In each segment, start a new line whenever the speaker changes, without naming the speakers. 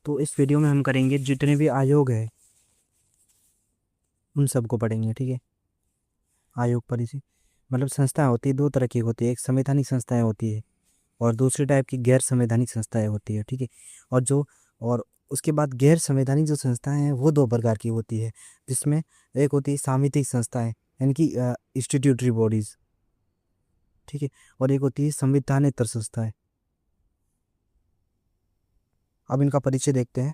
तो इस वीडियो में हम करेंगे जितने भी आयोग है उन सबको पढ़ेंगे। ठीक है, आयोग परिधि मतलब संस्थाएं होती है, दो तरह की होती है। एक संवैधानिक संस्थाएं होती है और दूसरे टाइप की गैर संवैधानिक संस्थाएं होती है। ठीक है, और जो और उसके बाद गैर संवैधानिक जो संस्थाएं हैं वो दो प्रकार की होती है, जिसमें एक होती है सामितिक संस्थाएं यानी कि इंस्टीट्यूटरी बॉडीज। ठीक है, और एक होती है संविधानेतर संस्थाएं। अब इनका परिचय देखते हैं।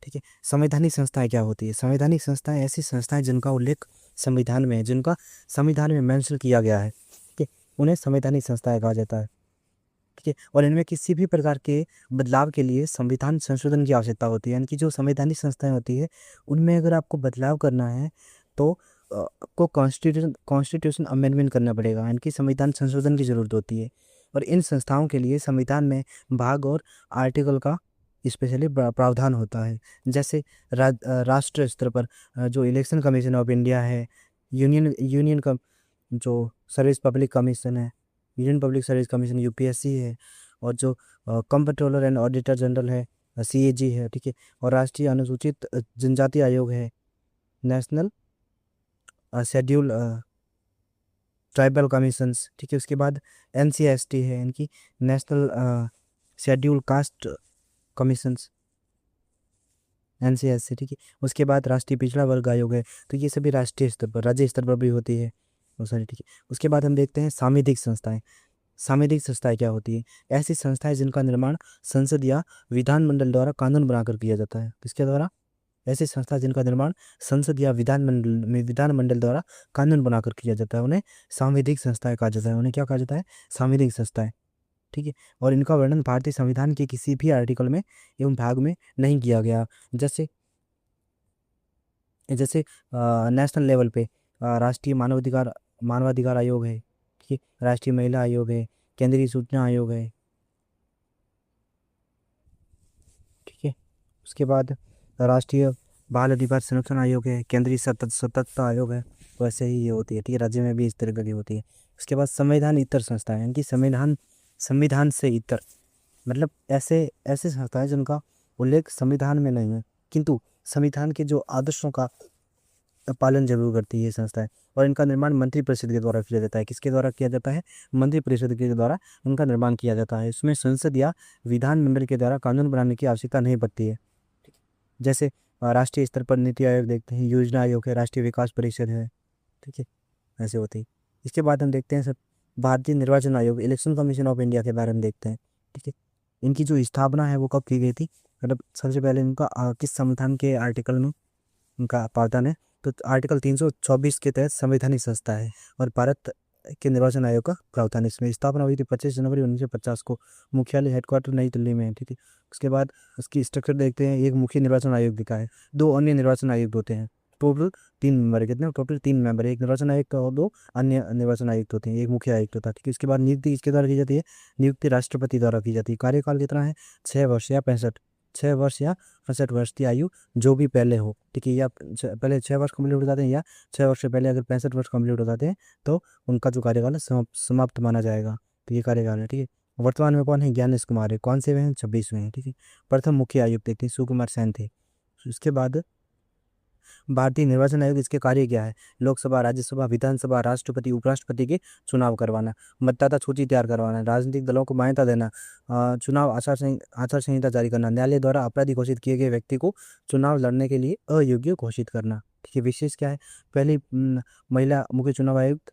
ठीक है, संवैधानिक संस्थाएं क्या होती है? संवैधानिक संस्थाएं ऐसी संस्थाएं जिनका उल्लेख संविधान में है, जिनका संविधान में मेंशन किया गया है। ठीक है, उन्हें संवैधानिक संस्थाएं कहा जाता है। ठीक है, और इनमें किसी भी प्रकार के बदलाव के लिए संविधान संशोधन की आवश्यकता होती है। यानी कि जो संवैधानिक संस्थाएं होती है उनमें अगर आपको बदलाव करना है तो आपको कॉन्स्टिट्यूशन अमेंडमेंट करना पड़ेगा, यानी कि संविधान संशोधन की जरूरत होती है। और इन संस्थाओं के लिए संविधान में भाग और आर्टिकल का स्पेशली प्रावधान होता है। जैसे राष्ट्रीय स्तर पर जो इलेक्शन कमीशन ऑफ इंडिया है, यूनियन का जो सर्विस पब्लिक कमीशन है, union public service commission UPSC है, और जो कंप्ट्रोलर एंड ऑडिटर जनरल है सीएजी है। ठीक है, और राष्ट्रीय अनुसूचित जनजाति आयोग है, नेशनल शेड्यूल ट्राइबल कमीशंस। ठीक है, उसके बाद एनसीएसटी है, इनकी national schedule caste commissions, NCSC. ठीक है, उसके बाद राष्ट्रीय पिछड़ा वर्ग आयोग है। तो ये सभी राष्ट्रीय स्तर पर, राज्य स्तर पर भी होती है वो सारी। ठीक है, उसके बाद हम देखते हैं सामूहिक संस्थाएं। सामूहिक संस्थाएं क्या होती है? ऐसी संस्थाएं जिनका निर्माण संसद या विधानमंडल द्वारा कानून बनाकर किया जाता है। किसके द्वारा? ऐसी संस्था जिनका निर्माण संसद या विधानमंडल द्वारा कानून बनाकर किया जाता है, उन्हें सांविधिक संस्थाएं कहा जाता है। उन्हें क्या कहा जाता है? सांविधिक संस्थाएं। ठीक है, और इनका वर्णन भारतीय संविधान के किसी भी आर्टिकल में एवं भाग में नहीं किया गया। जैसे जैसे नेशनल लेवल पे राष्ट्रीय मानवाधिकार आयोग है। ठीक है, राष्ट्रीय महिला आयोग है, केंद्रीय सूचना आयोग है। ठीक है, उसके बाद राष्ट्रीय बाल अधिकार संरक्षण आयोग है, केंद्रीय सततता आयोग है। तो ऐसे ही ये होती है। ठीक है, राज्य में भी इस तरह की होती है। उसके बाद संविधान इतर संस्थाएं, यानी कि संविधान संविधान से इतर मतलब ऐसे ऐसे संस्थाएं जिनका उल्लेख संविधान में नहीं है, किंतु संविधान के जो आदर्शों का पालन जरूर करती है ये संस्थाएं। और इनका निर्माण मंत्रिपरिषद के द्वारा किया जाता है। किसके द्वारा किया जाता है? मंत्रिपरिषद के द्वारा उनका निर्माण किया जाता है। इसमें संसद या विधानमंडल के द्वारा कानून बनाने की आवश्यकता नहीं पड़ती है। जैसे राष्ट्रीय स्तर पर नीति आयोग देखते हैं, योजना आयोग है, राष्ट्रीय विकास परिषद है। ठीक है, ऐसे होती है। इसके बाद हम देखते हैं सर भारतीय निर्वाचन आयोग, इलेक्शन कमीशन ऑफ इंडिया के बारे में देखते हैं। ठीक है, इनकी जो स्थापना है वो कब की गई थी? मतलब सबसे पहले इनका किस संविधान के आर्टिकल में उनका प्रावधान है? तो आर्टिकल 324 के तहत संवैधानिक संस्था है और भारत के निर्वाचन आयोग का प्रावधान है। इसमें स्थापना हुई थी 25 जनवरी 1950 को। मुख्यालय हेडक्वार्टर नई दिल्ली में है। ठीक है, उसके बाद उसकी स्ट्रक्चर देखते हैं। एक मुख्य निर्वाचन आयोग दिखा है, दो अन्य निर्वाचन आयुक्त होते हैं। टोटल 3 मेंबर है। कितने? टोटल 3 मेंबर, एक निर्वाचन आयुक्त और दो अन्य निर्वाचन आयुक्त होते हैं, एक मुख्य आयुक्त होता है। ठीक है, इसके बाद नियुक्ति किसके द्वारा की जाती है? नियुक्ति राष्ट्रपति द्वारा की जाती है। कार्यकाल कितना है? 6 वर्ष या 65 की आयु जो भी पहले हो। ठीक है, या पहले 6 वर्ष कंप्लीट हो जाते हैं, या 6 वर्ष से पहले अगर 65 वर्ष कंप्लीट हो जाते हैं तो उनका जो कार्यकाल है समाप्त माना जाएगा। तो ये कार्यकाल है। ठीक है, वर्तमान में कौन है? ज्ञानेश कुमार है। कौन से में हैं? 26वें हैं। ठीक है, प्रथम मुख्य आयुक्त देखते हैं, सुकुमार सेन थे। उसके बाद भारतीय निर्वाचन आयोग, इसके कार्य क्या है? लोकसभा, राज्यसभा, विधानसभा, राष्ट्रपति, उपराष्ट्रपति के चुनाव करवाना, मतदाता सूची तैयार करवाना, राजनीतिक दलों को मान्यता देना, चुनाव आचार संहिता जारी करना, न्यायालय द्वारा अपराधी घोषित किए गए व्यक्ति को चुनाव लड़ने के लिए अयोग्य घोषित करना। ठीक है, विशेष क्या है? पहली महिला मुख्य चुनाव आयुक्त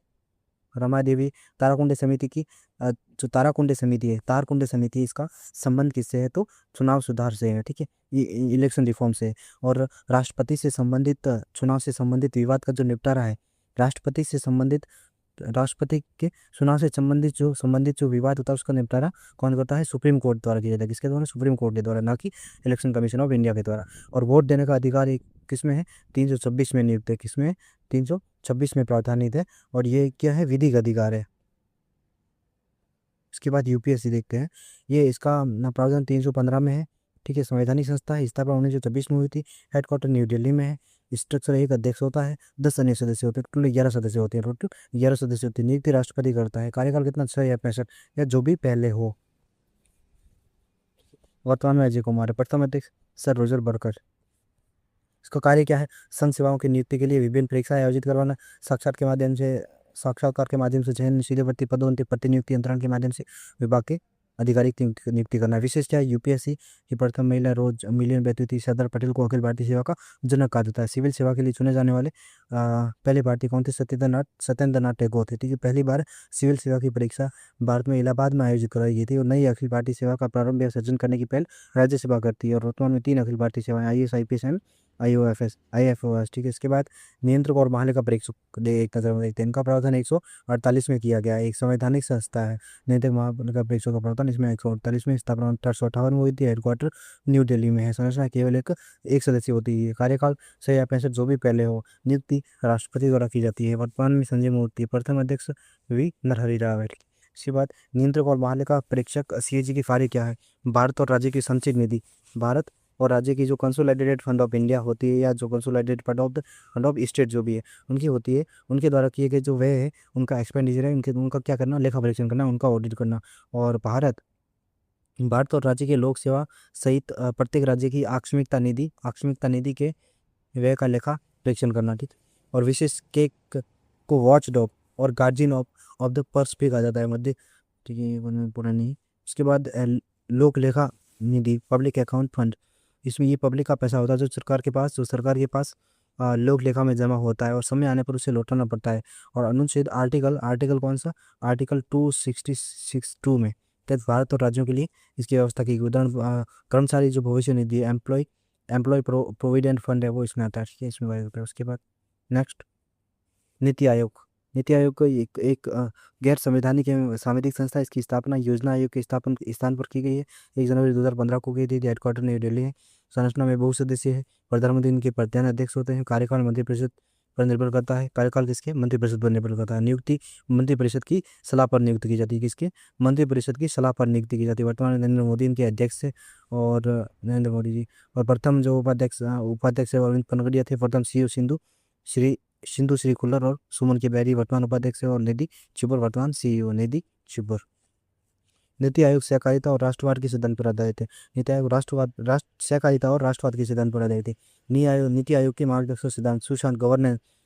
रमा देवी। ताराकुंडे समिति की जो तारकुंडे समिति है, इसका संबंध किससे है? तो चुनाव सुधार से है। ठीक है, ये इलेक्शन रिफॉर्म से। और राष्ट्रपति से संबंधित चुनाव से संबंधित विवाद का जो निपटारा है, राष्ट्रपति से संबंधित राष्ट्रपति के चुनाव से संबंधित जो विवाद होता है उसका निपटारा कौन करता है? सुप्रीम कोर्ट द्वारा किया जाता है। किसके द्वारा? सुप्रीम कोर्ट के द्वारा, ना कि इलेक्शन कमीशन ऑफ इंडिया के द्वारा। और वोट देने का अधिकार किसमें है? 326 में नियुक्त है। किसमें है? 326 में प्रावधानित है। और ये क्या है? विधिक अधिकार है। इसके बाद यूपीएससी देखते हैं। ये इसका प्रावधान 315 में है। ठीक है, संवैधानिक संस्था है, स्थापना 1926 में हुई थी, हेडक्वार्टर न्यू दिल्ली में है। स्ट्रक्चर एक अध्यक्ष होता है, 10 अन्य सदस्य होते हैं, टोटल 11 सदस्य होते हैं। टोटल 11 सदस्य होते हैं। नियुक्ति राष्ट्रपति करता है। कार्यकाल कितना? 6 या 65, या जो भी पहले हो। वर्तमान में अजय कुमार है। प्रथम अध्यक्ष सर रोजर बर्कर। इसका कार्य क्या है? संघ सेवाओं की नियुक्ति के लिए विभिन्न परीक्षाएं आयोजित करवाना, साक्षात्कार के माध्यम से चयन, सीधे भर्ती, पदोन्नति, प्रतिनियुक्ति यंत्रण के माध्यम से विभाग के आधिकारिक नियुक्ति करना। विशेष क्या है? यूपीएससी की प्रथम महिला रोज मिलियन व्यक्ति सरदार पटेल को अखिल भारतीय सेवा का जनक कहा जाता है। सिविल सेवा के लिए चुने जाने वाले पहले भारतीय कौन थे? सत्येंद्र नाथ टैगोर थे। ठीक है, पहली बार सिविल सेवा की परीक्षा भारत में इलाहाबाद में आयोजित कराई गई थी और नई अखिल भारतीय सेवा का प्रारंभ या सृजन करने की पहल राज्यसभा करती है। और वर्तमान में 3 अखिल भारतीय सेवाएं, आईएएस, आईपीएस एंड आईएफओएस। ठीक है, इसके बाद नियंत्रक और महालेखा परीक्षक एक नजर में देखते हैं। इनका प्रावधान 148 में किया गया है। एक संवैधानिक संस्था है नियंत्रक महालेखा परीक्षक का प्रावधान इसमें 148 में स्थापना 1858 में हुई थी। हेडक्वार्टर न्यू दिल्ली में है। संरचना केवल एक सदस्य होती है। कार्यकाल 6 या 65 जो भी पहले हो। नियुक्ति राष्ट्रपति द्वारा की जाती है। वर्तमान में संजय मूर्ति, प्रथम अध्यक्ष वी नरहरि राव है। इसके बाद नियंत्रक और महालेखा परीक्षक सीएजी की कार्य क्या है? भारत और राज्य की संचित निधि, भारत और राज्य की जो कंसोलिडेटेड फंड ऑफ इंडिया होती है या जो कंसोलिडेटेड फंड ऑफ स्टेट जो भी है उनकी होती है, उनके द्वारा किए गए जो व्यय है उनका एक्सपेंडिचर है, उनका क्या करना? लेखा परीक्षण करना, उनका ऑडिट करना। और भारत और राज्य के लोक सेवा सहित प्रत्येक राज्य की आकस्मिकता निधि के व्यय का लेखा परीक्षण करना। ठीक। और विशेष के को वॉच डॉग और गार्जियन ऑफ द पर्स भी कहा जाता है मध्य। ठीक है, ये पूरा नहीं। उसके बाद लोक लेखा निधि, पब्लिक अकाउंट फंड, इसमें ये पब्लिक का पैसा होता है जो सरकार के पास लोक लेखा में जमा होता है और समय आने पर उसे लौटाना पड़ता है। और अनुच्छेद आर्टिकल कौन सा? आर्टिकल 266(2) में तहत भारत और राज्यों के लिए इसकी व्यवस्था की गई। उदाहरण कर्मचारी जो भविष्य निधि है, एम्प्लॉय प्रोविडेंट फंड है, वो इसमें आता है। ठीक है, इसमें होता है। उसके बाद नेक्स्ट, नीति आयोग। नीति आयोग को एक गैर संवैधानिक एवं सामाजिक संस्था है। इसकी स्थापना योजना आयोग के स्थान पर की गई है। 1 जनवरी 2015 को की थी। हेडक्वार्टर न्यू दिल्ली है। संरचना में बहुसदस्य है। प्रधानमंत्री इनके प्रधान अध्यक्ष होते हैं। कार्यकाल मंत्रिपरिषद पर निर्भर करता है। कार्यकाल किसके? मंत्रिपरिषद पर निर्भर करता है। नियुक्ति मंत्रिपरिषद की सलाह पर नियुक्त की जाती है। किसके? मंत्रिपरिषद की सलाह पर नियुक्ति की जाती है। वर्तमान में नरेंद्र मोदी इनके अध्यक्ष है। और नरेंद्र मोदी जी और प्रथम जो उपाध्यक्ष है अरविंद पनगड़िया थे। प्रथम सीईओ सिंधु श्री खुल्लर और सुमन के बैरी वर्तमान उपाध्यक्ष है। और निधि छिब्बर वर्तमान सीईओ। निधि छिब्बर। नीति आयोग सहकारिता और राष्ट्रवाद के सिद्धांत पर आधारित है। नीति आयोग सहकारिता और राष्ट्रवाद के सिद्धांत पर आधारित है। नीति आयोग के मार्गदर्शक सिद्धांत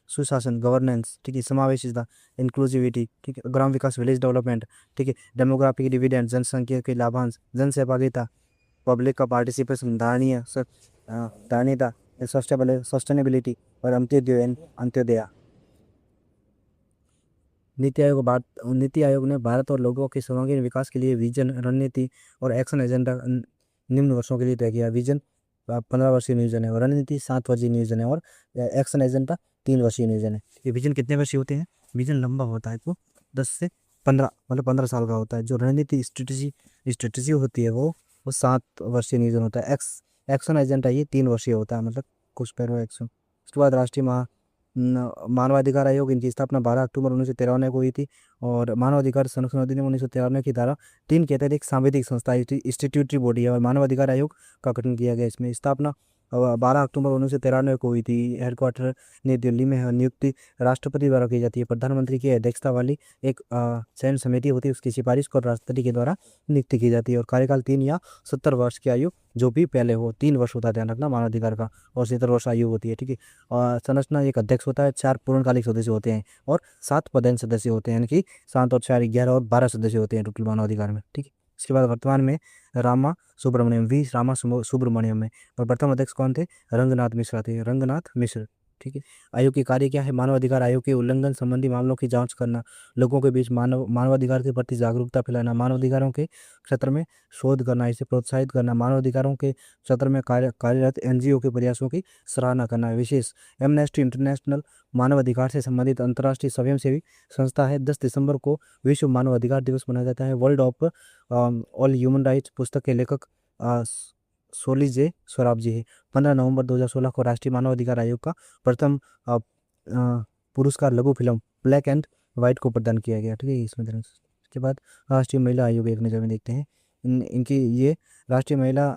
सुशासन गवर्नेंस, ठीक है, समावेशिता, इंक्लूसिविटी, ठीक है, ग्राम विकास विलेज डेवलपमेंट, ठीक है, डेमोग्राफिक डिविडेंड, जनसंख्या के लाभांश, जन सहभागिता, पब्लिक का पार्टिसिपेशन, धारणीयता, सस्टेनेबिलिटी और अंत्योदय। नीति आयोग ने भारत और लोगों के सर्वांगीण विकास के लिए विजन, रणनीति और एक्शन एजेंडा निम्न वर्षों के लिए तय किया। विजन 15 वर्षीय नियोजन है और रणनीति 7 वर्षीय नियोजन है और एक्शन एजेंडा 3 वर्षीय नियोजन है। ये विजन कितने वर्षीय होते हैं? विजन लंबा होता है तो 10 से 15 मतलब 15 साल का होता है। जो रणनीति स्ट्रेटेजी होती है वो 7 वर्षीय नियोजन होता है। एक्शन एजेंडा ये 3 वर्षीय होता है, मतलब कुछ पैरो एक्शन। उसके बाद राष्ट्रीय मानवाधिकार आयोग, इनकी स्थापना 12 अक्टूबर 1993 को हुई थी। और मानवाधिकार संरक्षण अधिनियम 1993 की धारा 3 के तहत एक सांविधिक संस्था इंस्टीट्यूटरी बॉडी है और मानवाधिकार आयोग का गठन किया गया। इसमें स्थापना 12 अक्टूबर 1993 को हुई थी। हेडक्वार्टर नई दिल्ली में है। नियुक्ति राष्ट्रपति द्वारा की जाती है। प्रधानमंत्री की अध्यक्षता वाली एक चयन समिति होती है, उसकी सिफारिश को राष्ट्रपति के द्वारा नियुक्ति की जाती है। और कार्यकाल 3 या 70 वर्ष की आयु जो भी पहले हो, 3 वर्ष होता है, ध्यान रखना, मानवाधिकार का। और 70 वर्ष आयु होती है। ठीक है, और संरचना एक अध्यक्ष होता है, 4 पूर्णकालिक सदस्य होते हैं और 7 पदेन सदस्य होते हैं, यानी कि 7 और 4 11 और 12 सदस्य होते हैं टोटल मानवाधिकार में। ठीक है, इसके बाद वर्तमान में रामा सुब्रमण्यम में। और प्रथम अध्यक्ष कौन थे? रंगनाथ मिश्रा थे, रंगनाथ मिश्र। ठीक है, आयोग की कार्य क्या है? मानवाधिकार आयोग के उल्लंघन संबंधी मामलों की जांच करना, लोगों के बीच मानवाधिकार के प्रति जागरूकता फैलाना, मानवाधिकारों के क्षेत्र में शोध करना, इसे प्रोत्साहित करना, मानवाधिकारों के क्षेत्र में कार्यरत एनजीओ के प्रयासों की सराहना करना। विशेष एमनेस्टी इंटरनेशनल मानवाधिकार से संबंधित अंतर्राष्ट्रीय स्वयंसेवी संस्था है। 10 दिसंबर को विश्व मानवाधिकार दिवस मनाया जाता है। World of all human rights पुस्तक के लेखक सोली जे स्वराब जी है। 15 नवंबर 2016 को राष्ट्रीय मानवाधिकार आयोग का प्रथम पुरस्कार लघु फिल्म ब्लैक एंड व्हाइट को प्रदान किया गया। ठीक है, इसमें इसके बाद राष्ट्रीय महिला आयोग एक नज़र में देखते हैं। इनकी ये राष्ट्रीय महिला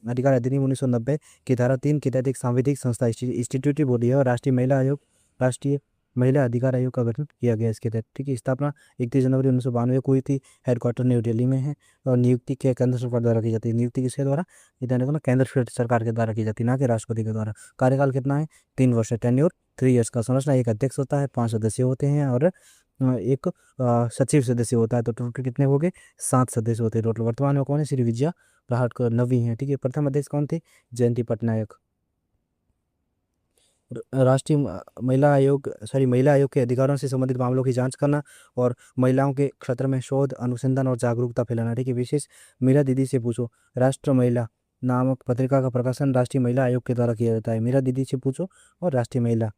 अधिकार अधिनियम 1990 की धारा 3 के तहत एक सांविधिक संस्था इंस्टीट्यूटिव बॉडी है। और राष्ट्रीय महिला आयोग राष्ट्रीय महिला अधिकार आयोग का गठन किया गया इसके तहत। ठीक है, स्थापना 31 जनवरी 1992 को हुई थी। हेडक्वार्टर न्यू दिल्ली में है और नियुक्ति के केंद्र सरकार द्वारा की जाती है। नियुक्ति किसके द्वारा? ये ध्यान रखना, केंद्र सरकार के द्वारा की जाती है, ना कि राष्ट्रपति के द्वारा। कार्यकाल कितना है? 3 वर्ष है, टेन्योर 3 इयर्स का। संरचना, एक अध्यक्ष होता है, 5 सदस्य होते हैं और एक सचिव सदस्य होता है। तो टोटल कितने हो गए? 7 सदस्य होते हैं टोटल। वर्तमान में कौन है? श्री विजया रहाटकर नवी है। ठीक है, प्रथम अध्यक्ष कौन थे? जयंती पटनायक। राष्ट्रीय महिला आयोग के अधिकारों से संबंधित मामलों की जांच करना और महिलाओं के क्षेत्र में शोध, अनुसंधान और जागरूकता फैलाना। ठीक है, विशेष मेरा दीदी से पूछो राष्ट्र महिला नामक पत्रिका का प्रकाशन राष्ट्रीय महिला आयोग के द्वारा किया जाता है। मेरा दीदी से पूछो और राष्ट्रीय महिला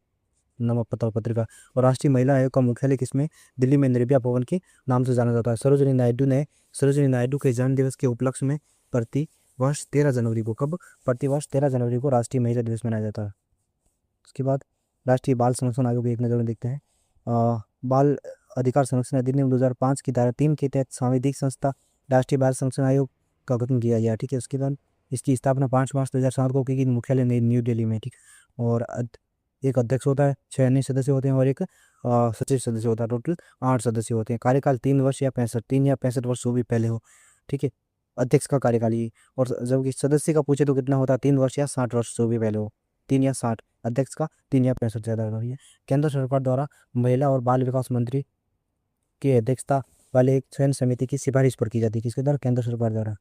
नामक पत्रिका। और राष्ट्रीय महिला आयोग का मुख्यालय किसमें? दिल्ली में निर्भया भवन के नाम से जाना जाता है। सरोजिनी नायडू के जन्म दिवस के उपलक्ष्य में प्रति वर्ष 13 जनवरी को, कब? प्रति वर्ष 13 जनवरी को राष्ट्रीय महिला दिवस मनाया जाता है। उसके बाद राष्ट्रीय बाल संरक्षण आयोग एक नज़र में देखते हैं। बाल अधिकार संरक्षण अधिनियम 2005 की धारा 3 के तहत सांविधिक संस्था राष्ट्रीय बाल संरक्षण आयोग का गठन किया गया। ठीक है, उसके बाद इसकी स्थापना 5 मार्च 2007 को की गई, मुख्यालय न्यू दिल्ली में। ठीक, और एक अध्यक्ष होता है, 6 अन्य सदस्य होते हैं और एक सचिव सदस्य होता है। टोटल 8 सदस्य होते हैं। कार्यकाल 3 वर्ष या 3 या 65 वर्ष जो भी पहले हो। ठीक है, अध्यक्ष का कार्यकाल ये। और जबकि सदस्य का पूछे तो कितना होता है? 3 वर्ष या 60 वर्ष जो भी पहले हो। 3 या 60, अध्यक्ष का 3 या 65 ज़्यादा है। केंद्र सरकार द्वारा महिला और बाल विकास मंत्री की अध्यक्षता वाले एक चयन समिति की सिफारिश पर की जाती है। किसके द्वारा? केंद्र सरकार द्वारा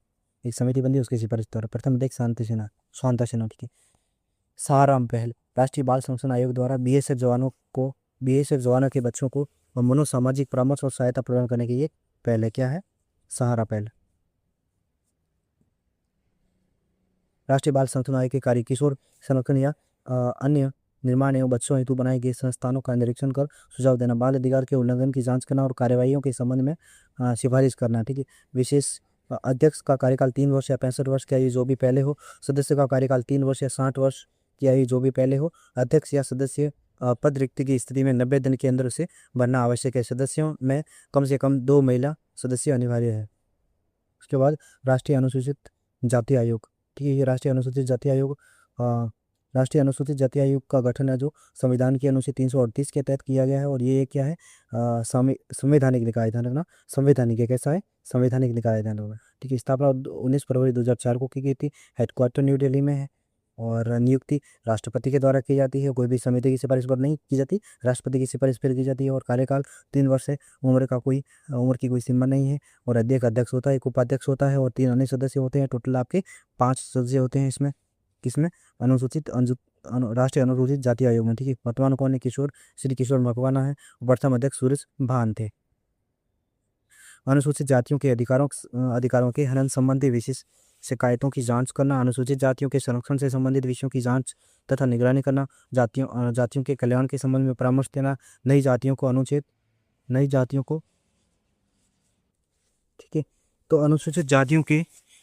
एक समिति बनती है, उसकी सिफारिश द्वारा। प्रथम अध्यक्ष शांता सिन्हा। ठीक है, सहाराम पहल राष्ट्रीय बाल संरक्षण आयोग द्वारा बीएसएफ जवानों के बच्चों को मनोसामाजिक परामर्श और सहायता प्रदान करने की ये पहल क्या है? सहारा पहल। राष्ट्रीय बाल संरक्षण आयोग के कार्य किशोर संरक्षण या अन्य निर्माण एवं बच्चों हेतु बनाए गए संस्थानों का निरीक्षण कर सुझाव देना, बाल अधिकार के उल्लंघन की जांच करना और कार्यवाहियों के संबंध में सिफारिश करना। ठीक है, विशेष अध्यक्ष का कार्यकाल 3 वर्ष या 65 वर्ष की आयु जो भी पहले हो। सदस्य का कार्यकाल 3 वर्ष या 60 वर्ष की आयु जो भी पहले हो। अध्यक्ष या सदस्य पद रिक्ति की स्थिति में 90 दिन के अंदर से भरना आवश्यक है। सदस्यों में कम से कम 2 महिला सदस्य अनिवार्य है। उसके बाद राष्ट्रीय अनुसूचित जाति आयोग। ठीक है, ये राष्ट्रीय अनुसूचित जाति आयोग का गठन है जो संविधान की अनुच्छेद 338 के तहत किया गया है। और ये क्या है? संवैधानिक निकाय। ध्यान रखना, संवैधानिक है। कैसा है? संवैधानिक निकाय। ध्यान रखना। ठीक है, स्थापना 19 फरवरी 2004 को की गई थी। हेडक्वार्टर न्यू दिल्ली में है और नियुक्ति राष्ट्रपति के द्वारा की जाती है। कोई भी समिति की सिफारिश पर नहीं की जाती, राष्ट्रपति की सिफारिश पर की जाती है। और कार्यकाल 3 वर्ष है। उम्र की कोई सीमा नहीं है। और अध्यक्ष होता है, एक उपाध्यक्ष होता है और 3 अन्य सदस्य होते हैं। टोटल आपके 5 सदस्य होते हैं इसमें। किसमें? राष्ट्रीय अनुसूचित जाति आयोग में। ठीक है, वर्तमान कौन है? श्री किशोर मकवाना है। प्रथम अध्यक्ष सुरेश भान थे। अनुसूचित जातियों के अधिकारों के हनन संबंधी विशेष शिकायतों की जांच करना, अनुसूचित जातियों के संरक्षण से संबंधित विषयों की जांच तथा निगरानी करना, जातियों के कल्याण के संबंध में परामर्श देना, नई जातियों को ठीक है, तो अनुसूचित जातियों के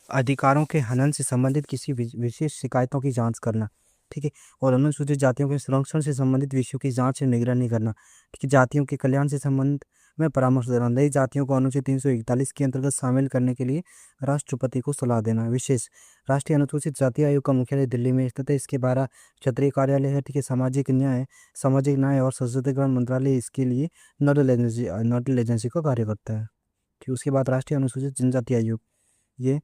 अधिकारों के हनन से संबंधित किसी विशेष शिकायतों की जांच करना। ठीक है, और अनुसूचित जातियों के संरक्षण से संबंधित विषयों की जांच और निगरानी करना। ठीक है, जातियों के कल्याण से संबंध में परामर्श देना, नई जातियों को अनुच्छेद 341 के अंतर्गत शामिल करने के लिए राष्ट्रपति को सलाह देना। विशेष राष्ट्रीय अनुसूचित जाति आयोग का मुख्यालय दिल्ली में स्थित है। इसके 12 क्षेत्रीय कार्यालय है। ठीक है, सामाजिक न्याय और सशक्तिकरण मंत्रालय इसके लिए नोडल एजेंसी का कार्य करता है। ठीक, उसके बाद राष्ट्रीय अनुसूचित जनजाति आयोग। ये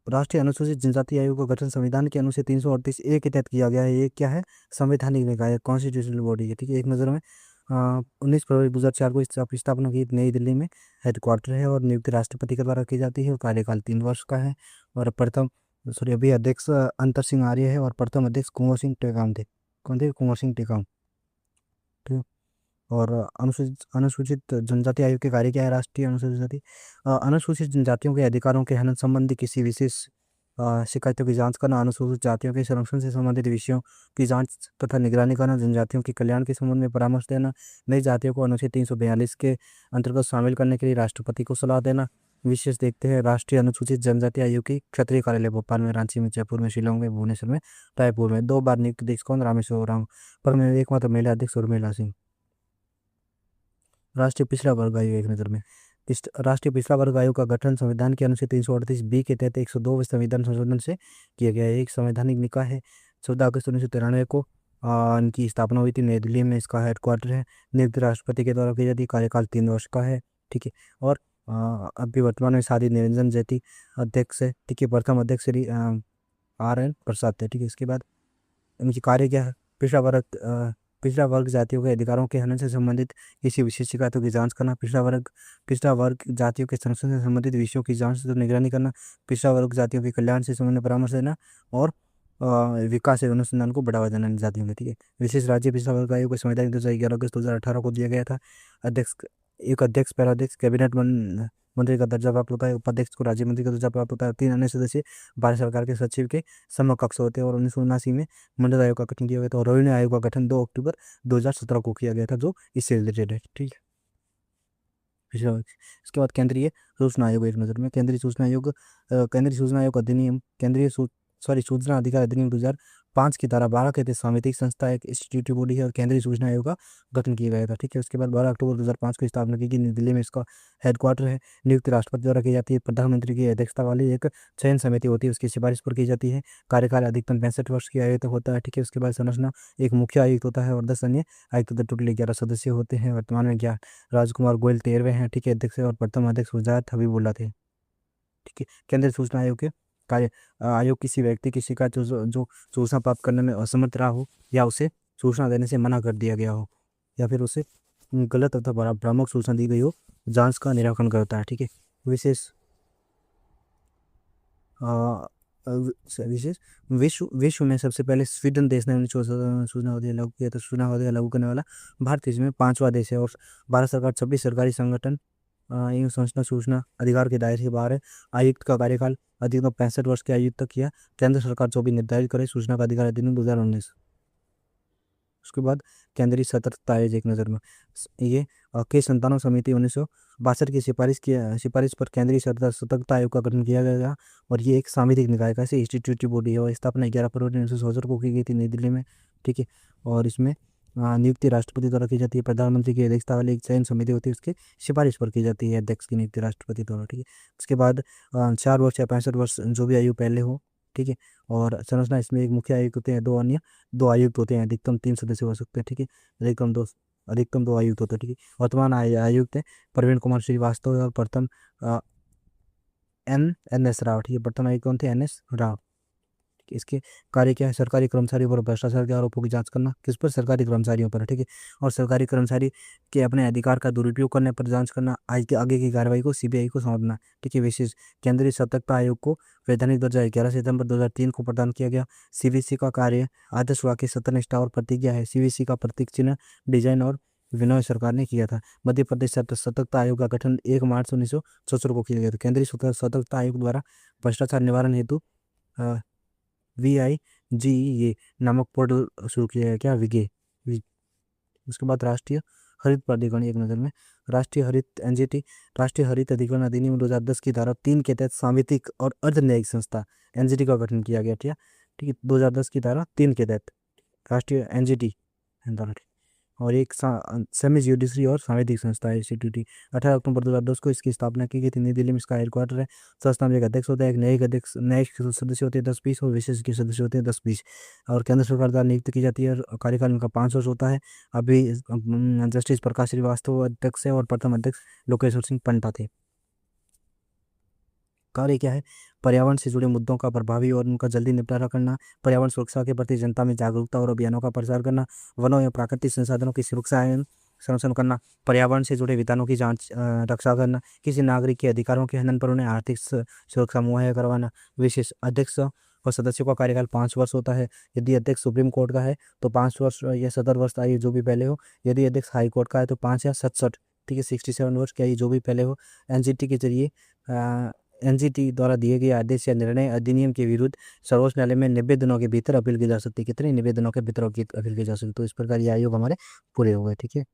राष्ट्रीय अनुसूचित जनजाति आयोग का गठन संविधान के अनुच्छेद 338 के तहत किया गया है। ये क्या है? संवैधानिक निकाय, कॉन्स्टिट्यूशनल बॉडी है। ठीक है, एक नज़र में 19 फरवरी 2004 को इसकी स्थापना की नई दिल्ली में। हेडक्वार्टर है और नियुक्ति राष्ट्रपति के द्वारा की जाती है और कार्यकाल 3 वर्ष का है। और अभी अध्यक्ष अंतर सिंह आर्य है और प्रथम अध्यक्ष कुंवर सिंह टेकाम थे। कौन थे? कुंवर सिंह टेकाम। ठीक, और अनुसूचित जनजाति आयोग के कार्य क्या है? राष्ट्रीय अनुसूचित जनजातियों के अधिकारों के हनन संबंधी किसी विशेष शिकायतों की जांच करना, अनुसूचित जातियों के संरक्षण से संबंधित विषयों की जांच तथा निगरानी करना, जनजातियों के कल्याण के संबंध में परामर्श देना, नई जातियों को अनुच्छेद 342 के अंतर्गत शामिल करने के लिए राष्ट्रपति को सलाह देना। विशेष देखते हैं राष्ट्रीय अनुसूचित जनजाति आयोग की क्षेत्रीय कार्यालय भोपाल में, रांची में, जयपुर में, शिलोंग में, भुवनेश्वर में, रायपुर में। 2 बार नियुक्त अध्यक्ष कौन? रामेश्वर राम। पर में एकमात्र महिला अध्यक्ष उर्मिला सिंह। राष्ट्रीय पिछड़ा वर्ग आयोग एक नज़र में। राष्ट्रीय पिछड़ा वर्ग आयोग का गठन संविधान के अनुच्छेद 338 के तहत 102 संविधान संशोधन से किया गया है। एक संवैधानिक निकाय है। 14 अगस्त 1993 को इनकी स्थापना हुई थी नई दिल्ली में, इसका हेडक्वार्टर है। नियुक्त राष्ट्रपति के द्वारा की जाती है, कार्यकाल 3 वर्ष का है। ठीक है। और अभी वर्तमान में साधी निरंजन जैती अध्यक्ष है। ठीक है। प्रथम अध्यक्ष श्री RN प्रसाद थे। ठीक है। इसके बाद इनकी कार्य क्या है? पिछड़ा वर्ग जातियों के अधिकारों के हनन से संबंधित किसी विशेष शिकायतों की जांच करना, पिछड़ा वर्ग जातियों के संरक्षण से संबंधित विषयों की जांच तो निगरानी करना, पिछड़ा वर्ग जातियों के कल्याण से संबंधित परामर्श देना, और विकास एवं अनुसंधान को बढ़ावा देना इन जातियों में। ठीक है। विशेष राज्य पिछड़ा वर्ग आयोग को संविधान 11 अगस्त 2018 को दिया गया था। अध्यक्ष एक अध्यक्ष, पैराध्यक्ष, मंत्री का दर्जा प्राप्त होता है। उपाध्यक्ष को राज्य मंत्री का दर्जा प्राप्त होता है। 3 अन्य सदस्य भारत सरकार के सचिव के समकक्ष होते हैं। और 1979 में मंडल आयोग का गठन किया गया था। और रोहिणी आयोग का गठन 2 अक्टूबर 2017 को किया गया था, जो इससे रिलेटेड है। ठीक है। इसके बाद केंद्रीय सूचना आयोग एक नज़र में। केंद्रीय सूचना आयोग अधिनियम, सूचना अधिकार अधिनियम 2005 की धारा 12 के तहत सामितिक संस्था एक इंस्टीट्यूटिव बॉडी है, और केंद्रीय सूचना आयोग का गठन किया गया था। ठीक है। उसके बाद 12 अक्टूबर 2005 को स्थापना की गई, नई दिल्ली में इसका हेडक्वार्टर है। नियुक्त राष्ट्रपति द्वारा की जाती है। प्रधानमंत्री की अध्यक्षता वाली एक चयन समिति होती है, उसकी सिफारिश पर की जाती है। कार्यकाल अधिकतम 65 वर्ष की आयु तक होता है। ठीक है। उसके बाद संरचना, एक मुख्य आयुक्त होता है और 10 अन्य आयुक्त होते, टोटल 11 सदस्य होते हैं। वर्तमान में राजकुमार गोयल 13वें हैं। ठीक है, अध्यक्ष, और प्रथम अध्यक्ष वजाहत हबीबुल्ला थे। ठीक है। केंद्रीय सूचना आयोग के कार्य, आयोग किसी व्यक्ति की शिकायत जो सूचना प्राप्त करने में असमर्थ रहा हो, या उसे सूचना देने से मना कर दिया गया हो, या फिर उसे गलत अथवा भ्रामक सूचना दी गई हो, जांच का निराकरण करता है। ठीक है। विशेष विशेष विश्व में सबसे पहले स्वीडन देश ने 1914 सूचना अधिकार लागू किया था। सूचना अधिकार लागू करने वाला भारत इसमें 5वां देश है। और भारत सरकार 26 सरकारी संगठन एवं संस्था सूचना अधिकार के दायरे से बाहर है। आयुक्त का कार्यकाल अधिकतम 65 वर्ष के आयु तक किया। केंद्र सरकार जो भी निर्धारित करे, सूचना का अधिकार अधिनियम 2019। उसके बाद केंद्रीय सतर्कता आयोग एक नज़र में। ये के संतानों समिति 1962 की सिफारिश पर केंद्रीय सतर्कता आयोग का गठन किया गया। और ये एक सामरिक निकाय का इंस्टीट्यूटिव बॉडी है, और स्थापना 11 फरवरी 1974 को की गई थी नई दिल्ली में। ठीक है। और इसमें नियुक्ति राष्ट्रपति द्वारा की जाती है। प्रधानमंत्री की अध्यक्षता वाली एक चयन समिति होती है, उसकी सिफारिश पर की जाती है अध्यक्ष की नियुक्ति राष्ट्रपति द्वारा। ठीक है। उसके बाद 4 वर्ष या 65 वर्ष जो भी आयु पहले हो। ठीक है। और संरचना, इसमें एक मुख्य आयुक्त होते हैं, 2 आयुक्त होते हैं, अधिकतम 3 सदस्य हो सकते हैं। ठीक है। अधिकतम दो आयुक्त होते हैं। ठीक है। वर्तमान आयुक्त है प्रवीण कुमार श्रीवास्तव, और प्रथम NS राव। ठीक है। प्रथम आयुक्त कौन थे? NS राव। इसके कार्य क्या है? सरकारी कर्मचारियों पर भ्रष्टाचार के आरोपों की जांच करना। किस पर? सरकारी कर्मचारियों पर। ठीक है। और सरकारी कर्मचारी के अपने अधिकार का दुरुपयोग करने पर जांच करना। आगे की कार्रवाई को CBI को सौंपना। ठीक है। विशेष केंद्रीय सतर्कता आयोग को वैधानिक दर्जा 11 सितंबर 2003 को प्रदान किया गया। CBC का कार्य आदर्श वाक्य, सत्यनिष्ठा और प्रतिज्ञा है। CBC का प्रतीक चिन्ह, डिजाइन और विनोय सरकार ने किया था। मध्य प्रदेश सतर्कता आयोग का गठन 1 मार्च 1974 को किया गया था। केंद्रीय सतर्कता आयोग द्वारा भ्रष्टाचार निवारण हेतु VIGE नामक पोर्टल शुरू किया गया। क्या? विगे। उसके बाद राष्ट्रीय हरित प्राधिकरण एक नज़र में। राष्ट्रीय हरित अधिकरण अधिनियम 2010 की धारा 3 के तहत सामितिक और अर्ध न्यायिक संस्था NGT का गठन किया गया। ठीक है। 2010 की धारा 3 के तहत राष्ट्रीय NGT और एक सेमी ज्यूडिशरी और सांविधिक संस्था है CTT। 18 अक्टूबर 2010 को इसकी स्थापना की गई थी। नई दिल्ली में इसका हेडक्वार्टर है। संस्था में एक अध्यक्ष होता है, एक न्यायिक सदस्य होते हैं 10-20, और विशेषज्ञ सदस्य होते हैं 10-20। और केंद्र सरकार द्वारा नियुक्त की जाती है, और कार्यकाल इनका 5 वर्ष होता है। अभी जस्टिस प्रकाश श्रीवास्तव अध्यक्ष है, और प्रथम अध्यक्ष लोकेश्वर सिंह पंटा थे। कार्य क्या है? पर्यावरण से जुड़े मुद्दों का प्रभावी और उनका जल्दी निपटारा करना, पर्यावरण सुरक्षा के प्रति जनता में जागरूकता और अभियानों का प्रचार करना, वनों एवं प्राकृतिक संसाधनों की सुरक्षा एवं संरक्षण करना, पर्यावरण से जुड़े विधानों की जांच रक्षा करना, किसी नागरिक के अधिकारों के हनन पर उन्हें आर्थिक सुरक्षा मुहैया करवाना। विशेष अध्यक्ष और सदस्यों का कार्यकाल 5 वर्ष होता है। यदि अध्यक्ष सुप्रीम कोर्ट का है तो 5 वर्ष या 70 वर्ष आयु जो भी पहले हो। यदि अध्यक्ष हाई कोर्ट का है तो 5 या 67, ठीक है, 67 वर्ष की आयु जो भी पहले हो। NGT के जरिए NGT द्वारा दिए गए आदेश या निर्णय अधिनियम के विरुद्ध सर्वोच्च न्यायालय में 90 दिनों के भीतर अपील की जा सकती है। कितने? 90 दिनों के भीतर अपील की जा सकती है। तो इस प्रकार ये आयोग हमारे पूरे हो गए। ठीक है।